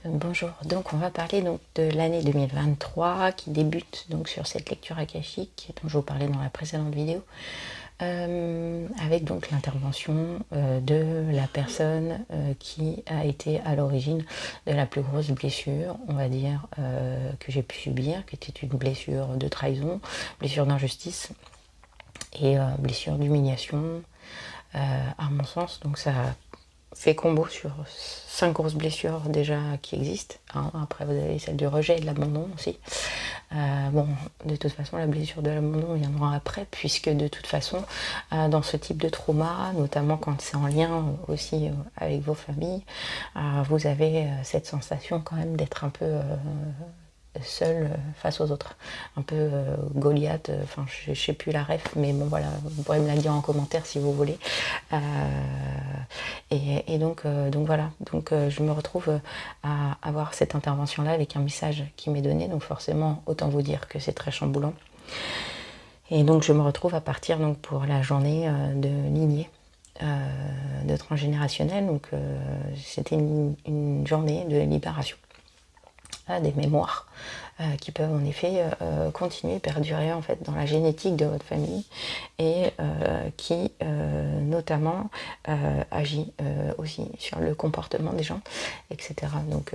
Bonjour, donc on va parler donc de l'année 2023 qui débute donc sur cette lecture akashique dont je vous parlais dans la précédente vidéo, avec donc l'intervention de la personne qui a été à l'origine de la plus grosse blessure, on va dire, que j'ai pu subir, qui était une blessure de trahison, blessure d'injustice et blessure d'humiliation, à mon sens. Donc ça fait combo sur 5 grosses blessures déjà qui existent, hein. Après vous avez celle du rejet et de l'abandon aussi. Bon, de toute façon la blessure de l'abandon viendra après, puisque de toute façon dans ce type de trauma, notamment quand c'est en lien aussi avec vos familles, vous avez cette sensation quand même d'être un peu seul face aux autres, un peu Goliath, enfin je sais plus la ref, mais bon voilà, vous pourrez me la dire en commentaire si vous voulez. Et donc voilà, donc je me retrouve à avoir cette intervention là avec un message qui m'est donné, donc forcément autant vous dire que c'est très chamboulant. Et donc je me retrouve à partir donc pour la journée de lignée, de transgénérationnel, donc c'était une journée de libération, des mémoires qui peuvent en effet continuer, perdurer en fait dans la génétique de votre famille, et qui notamment agit aussi sur le comportement des gens, etc. Donc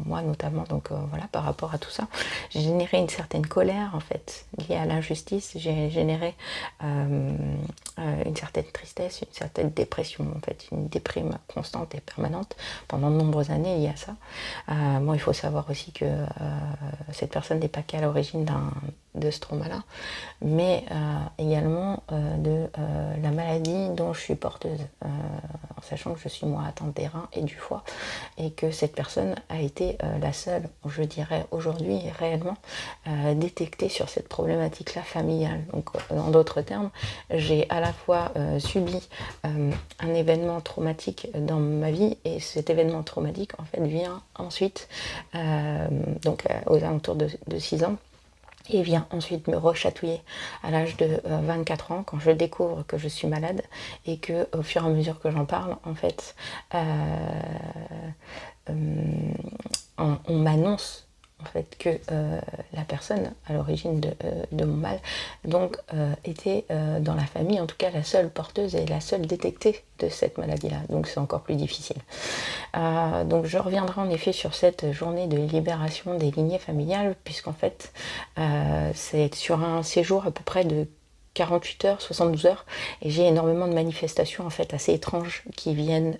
moi notamment, donc voilà, par rapport à tout ça, j'ai généré une certaine colère en fait liée à l'injustice, j'ai généré une certaine tristesse, une certaine dépression, en fait une déprime constante et permanente pendant de nombreuses années liée à ça. Bon, il faut savoir aussi que cette personne n'est pas qu'à l'origine de ce trauma-là, mais également de la maladie dont je suis porteuse, en sachant que je suis moi atteinte des reins et du foie, et que cette personne a été la seule, je dirais aujourd'hui réellement, détectée sur cette problématique-là familiale. Donc en d'autres termes, j'ai à la fois subi un événement traumatique dans ma vie, et cet événement traumatique en fait vient ensuite, donc aux alentours de 6 ans, et vient ensuite me rechatouiller à l'âge de 24 ans, quand je découvre que je suis malade, et que au fur et à mesure que j'en parle, en fait, on m'annonce en fait que la personne à l'origine de mon mal donc était dans la famille, en tout cas la seule porteuse et la seule détectée de cette maladie-là. Donc c'est encore plus difficile. Donc je reviendrai en effet sur cette journée de libération des lignées familiales, puisqu'en fait c'est sur un séjour à peu près de 48 heures, 72 heures, et j'ai énormément de manifestations en fait assez étranges qui viennent